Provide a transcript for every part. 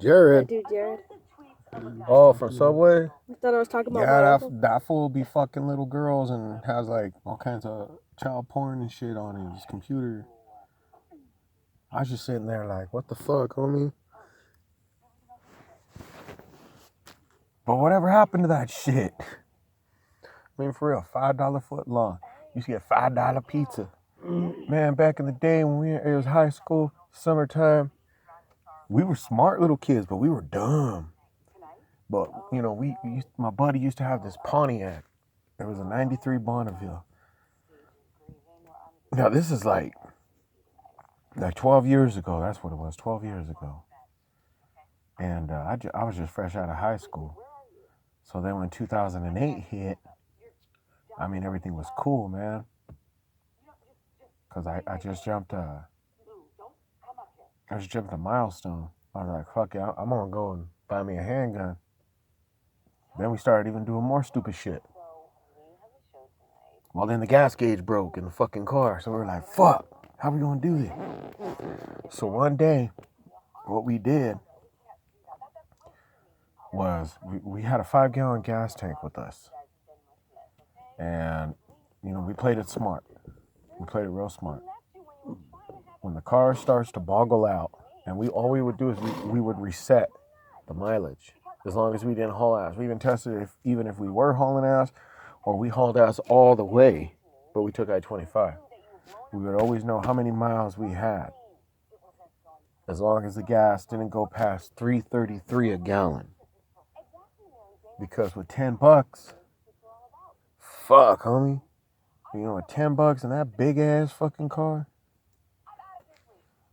Jared. That dude, Jared. Oh, from Subway? I thought I was talking about Yeah, my that, uncle. that fool be fucking little girls and has like all kinds of child porn and shit on his computer. I was just sitting there like, what the fuck, homie? But whatever happened to that shit? I mean, for real, $5 foot long. You used to get $5 pizza. Man, back in the day when it was high school, summertime, we were smart little kids, but we were dumb. But, you know, my buddy used to have this Pontiac. It was a 93 Bonneville. Now, this is like 12 years ago. That's what it was, 12 years ago. And I was just fresh out of high school. So then when 2008 hit, I mean, everything was cool, man. Because I just jumped a milestone. I was like, fuck it, I'm going to go and buy me a handgun. Then we started even doing more stupid shit. Well, then the gas gauge broke in the fucking car. So we were like, fuck, how we going to do this? So one day, what we did was we had a 5-gallon gas tank with us. And, you know, we played it smart. We played it real smart. When the car starts to boggle out, and all we would do is we would reset the mileage. As long as we didn't haul ass. We even tested even if we were hauling ass, or we hauled ass all the way, but we took I-25. We would always know how many miles we had, as long as the gas didn't go past $3.33 a gallon. Because with $10, fuck, homie. You know, with $10 in that big ass fucking car,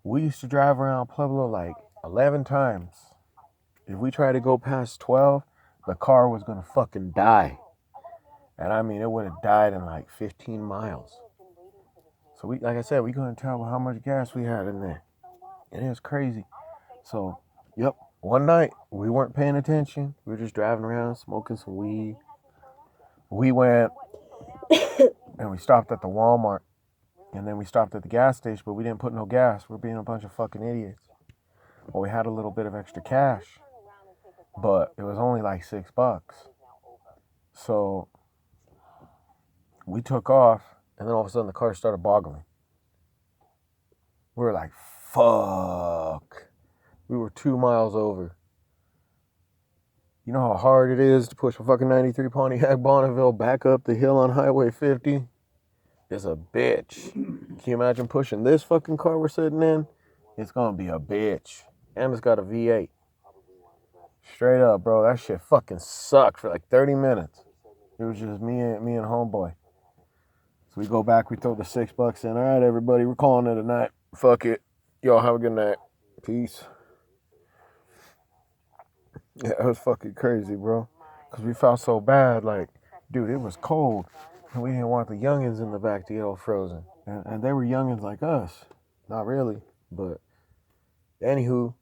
we used to drive around Pueblo like 11 times. If we tried to go past 12, the car was gonna fucking die. And I mean, it would have died in like 15 miles. So like I said, we couldn't tell how much gas we had in there. And it was crazy. So, yep, one night we weren't paying attention. We were just driving around, smoking some weed. We went and we stopped at the Walmart. And then we stopped at the gas station, but we didn't put no gas. We're being a bunch of fucking idiots. Well, we had a little bit of extra cash, but it was only like $6. So we took off, and then all of a sudden the car started boggling. We were like, fuck. We were 2 miles over. You know how hard it is to push a fucking 93 Pontiac Bonneville back up the hill on Highway 50? It's a bitch. Can you imagine pushing this fucking car we're sitting in? It's gonna be a bitch. And it's got a V8. Straight up, bro. That shit fucking sucked for like 30 minutes. It was just me and homeboy. So we go back, we throw the $6 in. All right, everybody, we're calling it a night. Fuck it. Y'all have a good night. Peace. Yeah, it was fucking crazy, bro. Because we felt so bad. Like, dude, it was cold. And we didn't want the youngins in the back to get all frozen. And they were youngins like us. Not really. But, anywho,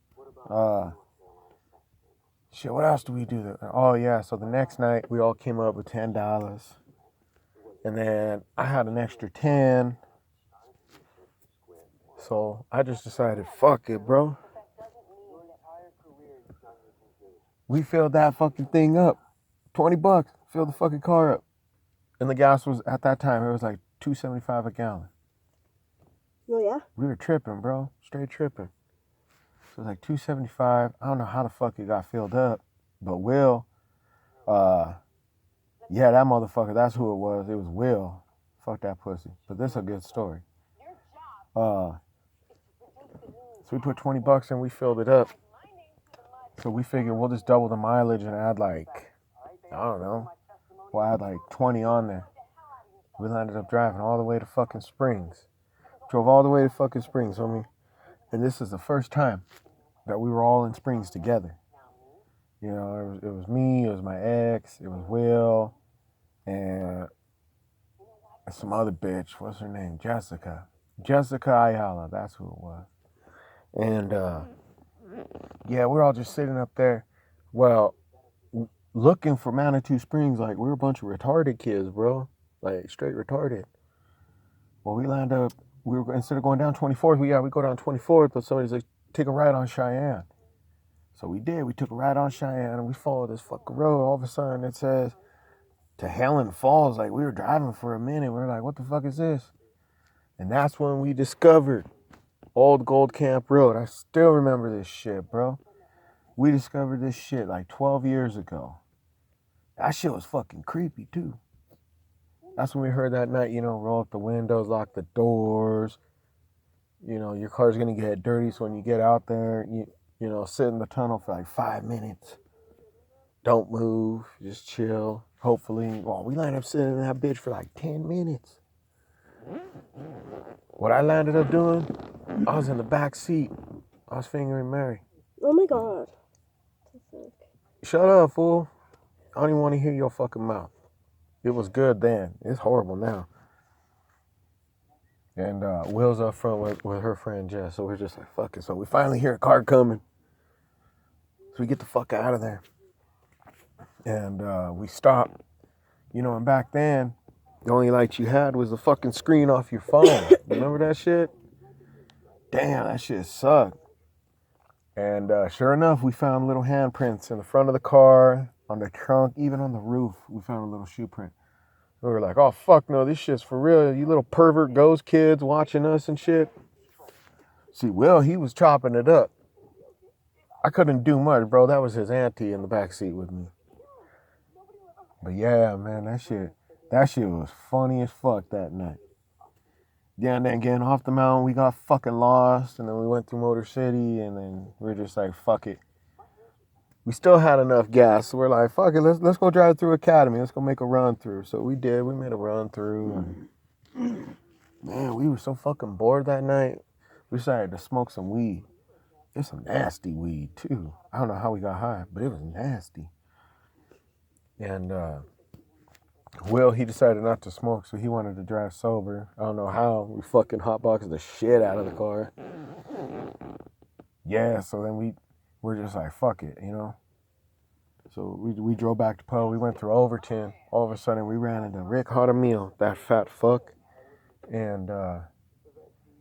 shit, what else do we do? Oh, yeah, so the next night, we all came up with $10. And then I had an extra 10. So I just decided, fuck it, bro. We filled that fucking thing up. $20. Filled the fucking car up. And the gas was, at that time, it was like $2.75 a gallon. Oh, yeah? We were tripping, bro. Straight tripping. So it was like $2.75. I don't know how the fuck it got filled up. But Will, yeah, that motherfucker, that's who it was. It was Will. Fuck that pussy. But this is a good story. So we put $20 in, we filled it up. So we figured we'll just double the mileage and add like, I don't know, we'll add like 20 on there. We ended up driving all the way to fucking Springs. Drove all the way to fucking Springs, homie. And this is the first time that we were all in Springs together. You know, it was me, it was my ex, it was Will, and some other bitch. What's her name? Jessica. Jessica Ayala, that's who it was. And, yeah, we're all just sitting up there. Well, looking for Manitou Springs, like we're a bunch of retarded kids, bro. Like straight retarded. Well, we lined up. Instead of going down 24th, we go down 24th, but somebody's like, take a ride on Cheyenne. So we did. We took a ride on Cheyenne and we followed this fucking road. All of a sudden it says to Helen Falls. Like we were driving for a minute. We were like, what the fuck is this? And that's when we discovered Old Gold Camp Road. I still remember this shit, bro. We discovered this shit like 12 years ago. That shit was fucking creepy too. That's when we heard that night, roll up the windows, lock the doors. Your car's gonna get dirty, so when you get out there, sit in the tunnel for like 5 minutes. Don't move, just chill. Hopefully, we landed up sitting in that bitch for like 10 minutes. What I landed up doing, I was in the back seat. I was fingering Mary. Oh my god. Shut up, fool. I don't even want to hear your fucking mouth. It was good then. It's horrible now. And Will's up front with her friend Jess. So we're just like, fuck it. So we finally hear a car coming. So we get the fuck out of there. And we stop. And back then, the only light you had was the fucking screen off your phone. Remember that shit? Damn, that shit sucked. And sure enough, we found little handprints in the front of the car, on the trunk, even on the roof. We found a little shoe print. We were like, oh, fuck no, this shit's for real. You little pervert ghost kids watching us and shit. See, Will, he was chopping it up. I couldn't do much, bro. That was his auntie in the back seat with me. But yeah, man, that shit was funny as fuck that night. Yeah, and then getting off the mountain, we got fucking lost, and then we went through Motor City, and then we were just like, fuck it. We still had enough gas, so we're like, fuck it, let's go drive through Academy. Let's go make a run through. So we did. We made a run through. And man, we were so fucking bored that night. We decided to smoke some weed. It's some nasty weed, too. I don't know how we got high, but it was nasty. And Will, he decided not to smoke, so he wanted to drive sober. I don't know how. We fucking hotboxed the shit out of the car. Yeah, so then we're just like, fuck it, So we drove back to Poe. We went through Overton. All of a sudden, we ran into Rick Hardamil, that fat fuck. And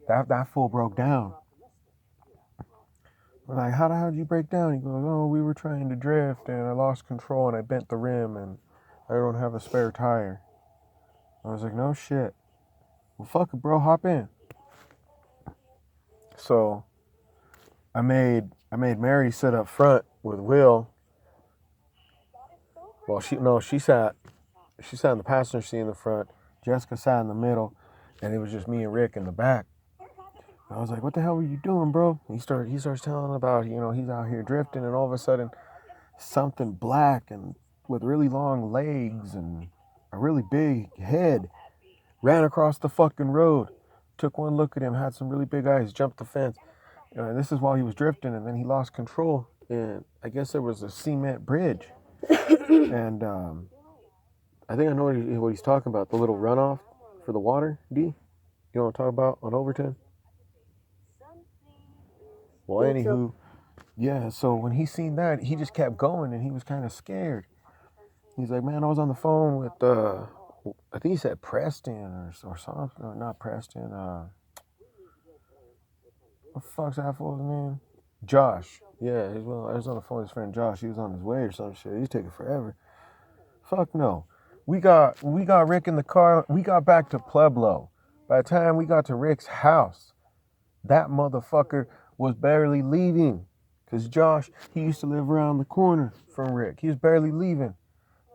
that fool broke down. We're like, how the hell did you break down? He goes, oh, we were trying to drift, and I lost control, and I bent the rim, and I don't have a spare tire. I was like, no shit. Well, fuck it, bro. Hop in. So I made Mary sit up front with Will. Well, she sat in the passenger seat in the front. Jessica sat in the middle, and it was just me and Rick in the back. I was like, what the hell were you doing, bro? He starts telling about, he's out here drifting, and all of a sudden something black and with really long legs and a really big head ran across the fucking road. Took one look at him, had some really big eyes, jumped the fence. And this is while he was drifting, and then he lost control. And I guess there was a cement bridge. And I think I know what he's talking about, the little runoff for the water, D? You know what I'm talking about on Overton? Well, anywho, yeah, so when he seen that, he just kept going, and he was kind of scared. He's like, man, I was on the phone with, I think he said Preston or something. No, not Preston. What the fuck's that fool's name? Josh. Yeah, I was on the phone with his friend Josh. He was on his way or some shit. He's taking forever. Fuck no. We got Rick in the car. We got back to Pueblo. By the time we got to Rick's house, that motherfucker was barely leaving. Because Josh, he used to live around the corner from Rick. He was barely leaving.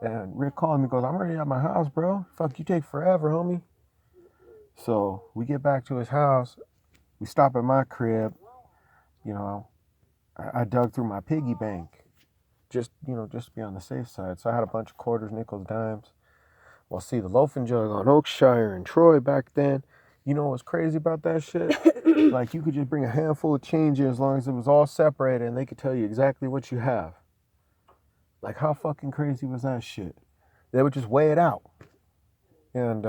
And Rick called me and goes, I'm already at my house, bro. Fuck, you take forever, homie. So we get back to his house. We stop at my crib. I dug through my piggy bank. Just to be on the safe side. So I had a bunch of quarters, nickels, dimes. Well, see, the loafing jug on Oakshire and Troy back then, you know what's crazy about that shit? Like, you could just bring a handful of change in as long as it was all separated, and they could tell you exactly what you have. Like, how fucking crazy was that shit? They would just weigh it out. And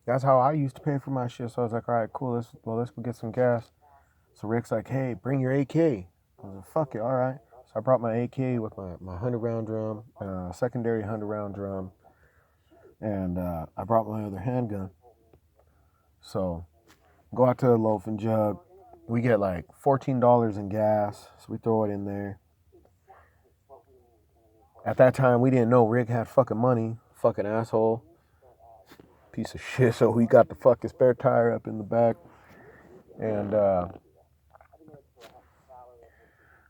that's how I used to pay for my shit. So I was like, all right, cool, let's go get some gas. So Rick's like, hey, bring your AK. I was like, fuck it, all right. So I brought my AK with my 100-round drum, secondary 100-round drum, and I brought my other handgun. So go out to the loafing jug. We get like $14 in gas, so we throw it in there. At that time, we didn't know Rick had fucking money. Fucking asshole. Piece of shit. So we got the fucking spare tire up in the back. And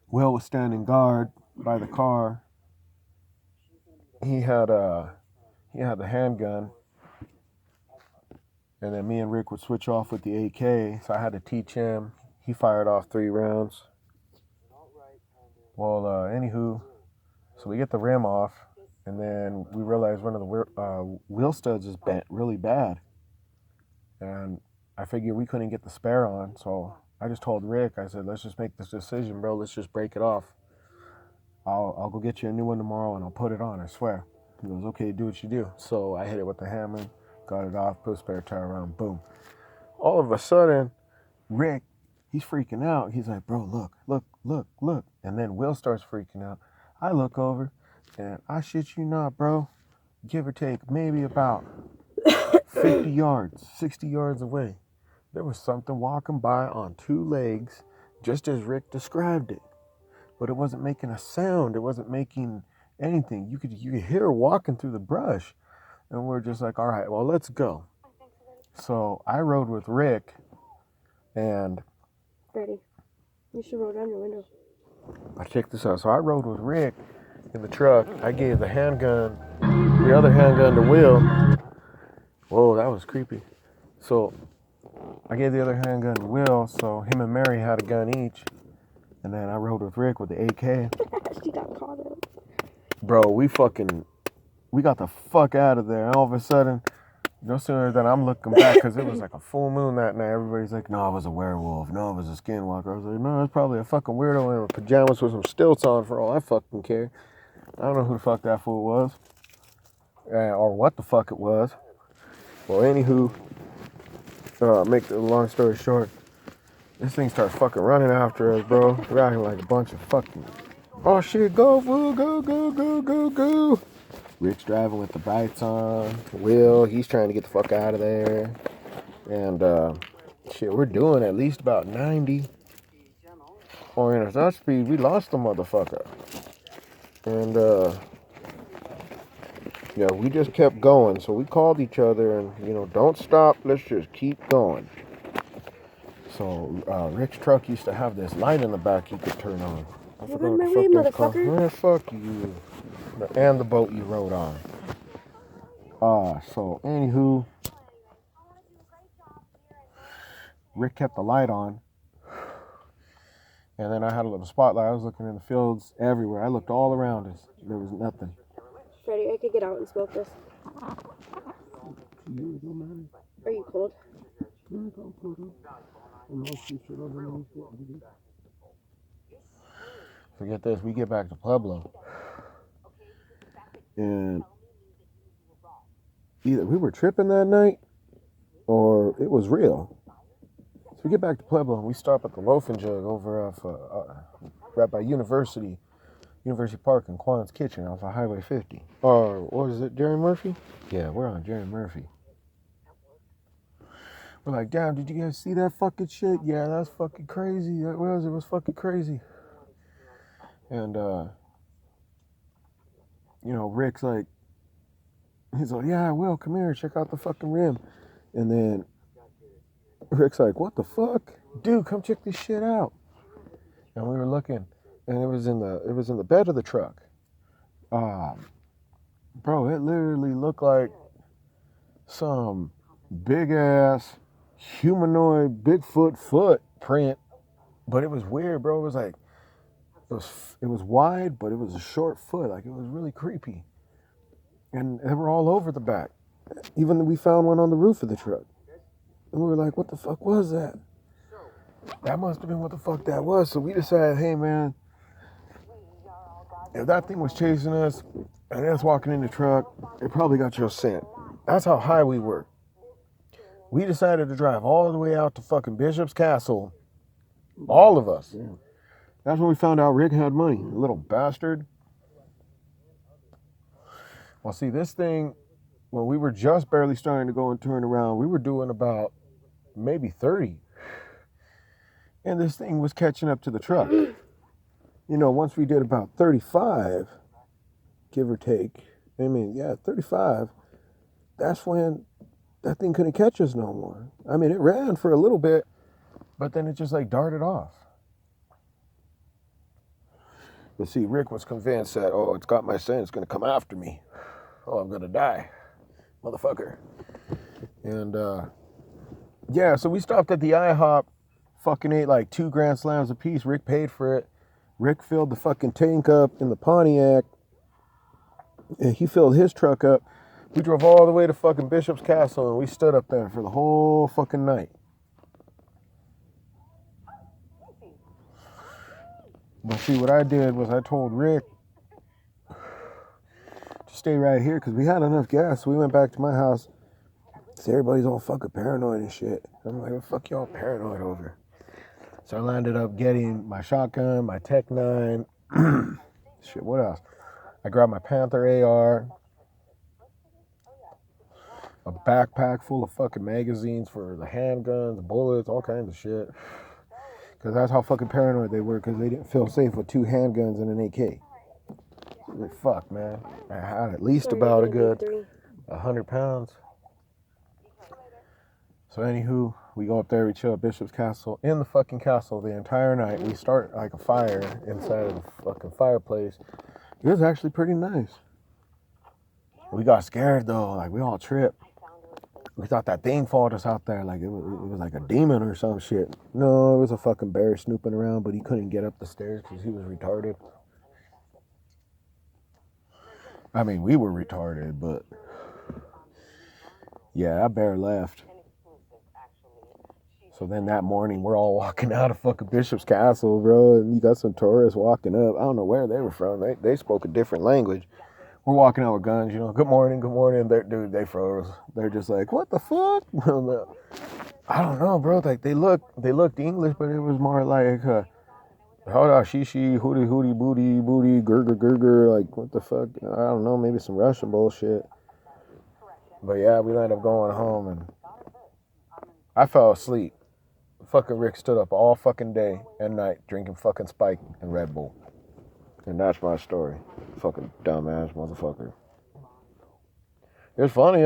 Will was standing guard by the car. He had the handgun. And then me and Rick would switch off with the AK. So I had to teach him. He fired off 3 rounds. Well, anywho, so we get the rim off. And then we realize one of the wheel studs is bent really bad. And I figured we couldn't get the spare on. So I just told Rick, I said, let's just make this decision, bro. Let's just break it off. I'll go get you a new one tomorrow and I'll put it on, I swear. He goes, okay, do what you do. So I hit it with the hammer, got it off, put a spare tire on, boom. All of a sudden, Rick, he's freaking out. He's like, bro, look. And then Will starts freaking out. I look over, and I shit you not, bro, give or take maybe about 50 yards, 60 yards away, there was something walking by on 2 legs, just as Rick described it. But it wasn't making a sound. It wasn't making anything. You could hear her walking through the brush. And we're just like, all right, well, let's go. So I rode with Rick, and Freddie, you should roll down your window. check this out. So I rode with Rick in the truck. I gave the other handgun to Will. Whoa, that was creepy. So I gave the other handgun to Will, so him and Mary had a gun each. And then I rode with Rick with the AK. She got caught up. Bro, we got the fuck out of there. And all of a sudden, no sooner than I'm looking back, because it was like a full moon that night. Everybody's like, no, it was a werewolf. No, it was a skinwalker. I was like, no, it's probably a fucking weirdo in pajamas with some stilts on for all I fucking care. I don't know who the fuck that fool was. Or what the fuck it was. Well, anywho, make the long story short, this thing starts fucking running after us, bro. We're acting like a bunch of fucking, oh shit, go, fool, go. Rick's driving with the brights on. Will, he's trying to get the fuck out of there. And shit, we're doing at least about 90. Or in our speed, we lost the motherfucker. And yeah, we just kept going. So we called each other and, don't stop. Let's just keep going. So Rick's truck used to have this light in the back you could turn on. I forgot what the fuck that's called. Man, fuck you. And the boat you rode on. So anywho, Rick kept the light on. And then I had a little spotlight. I was looking in the fields everywhere. I looked all around us. There was nothing. Freddie, I could get out and smoke this. Are you cold? Forget this. We get back to Pueblo. And either we were tripping that night or it was real. So we get back to Pueblo and we stop at the Loaf and Jug over off right by University Park and Quan's Kitchen off of Highway 50. Or what is it, Jerry Murphy? Yeah, we're on Jerry Murphy. We're like, damn, did you guys see that fucking shit? Yeah, that's fucking crazy. It was fucking crazy. And Rick's like, he's like, yeah, I will, come here, check out the fucking rim. And then Rick's like, what the fuck? Dude, come check this shit out. And we were looking, and it was in the bed of the truck. Bro, it literally looked like some big ass humanoid Bigfoot footprint. But it was weird, bro. It was like it was wide, but it was a short foot. Like, it was really creepy. And they were all over the back. Even we found one on the roof of the truck. And we were like, what the fuck was that? That must have been what the fuck that was. So we decided, hey, man, if that thing was chasing us and us walking in the truck, it probably got your scent. That's how high we were. We decided to drive all the way out to fucking Bishop's Castle. All of us. Yeah. That's when we found out Rick had money. A little bastard. Well, see, this thing, when we were just barely starting to go and turn around, we were doing about maybe 30. And this thing was catching up to the truck. Once we did about 35, give or take. I mean, yeah, 35. That's when that thing couldn't catch us no more. I mean, it ran for a little bit, but then it just like darted off. But see, Rick was convinced that, oh, it's got my scent, it's gonna come after me. Oh, I'm gonna die, motherfucker. And yeah, so we stopped at the IHOP, fucking ate like 2 Grand Slams a piece. Rick paid for it. Rick filled the fucking tank up in the Pontiac, and he filled his truck up. We drove all the way to fucking Bishop's Castle, and we stood up there for the whole fucking night. But see, what I did was I told Rick to stay right here because we had enough gas. So we went back to my house. So everybody's all fucking paranoid and shit. I'm like, what the fuck y'all paranoid over? So I landed up getting my shotgun, my Tech 9. Shit, what else? I grabbed my Panther AR. A backpack full of fucking magazines for the handguns, bullets, all kinds of shit. Because that's how fucking paranoid they were, because they didn't feel safe with 2 handguns and an AK. Like, fuck, man. I had at least about a good 100 pounds. So anywho, we go up there, we chill at Bishop's Castle. In the fucking castle the entire night. We start like a fire inside of the fucking fireplace. It was actually pretty nice. We got scared though, like we all tripped. We thought that thing followed us out there, like it was like a demon or some shit. No, it was a fucking bear snooping around, but he couldn't get up the stairs because he was retarded. I mean, we were retarded, but yeah, that bear left. So then that morning, we're all walking out of fucking Bishop's Castle, bro, and you got some tourists walking up. I don't know where they were from. They spoke a different language. We're walking out with guns, you know. Good morning, good morning. Dude, they froze. They're just like, what the fuck? I don't know, bro. Like they looked English, but it was more like, howda, shishi, hootie, hootie, booty, gurger. Like, what the fuck? I don't know. Maybe some Russian bullshit. But yeah, we ended up going home, and I fell asleep. Fucking Rick stood up all fucking day and night drinking fucking Spike and Red Bull. And that's my story. Fucking dumbass motherfucker. It's funny,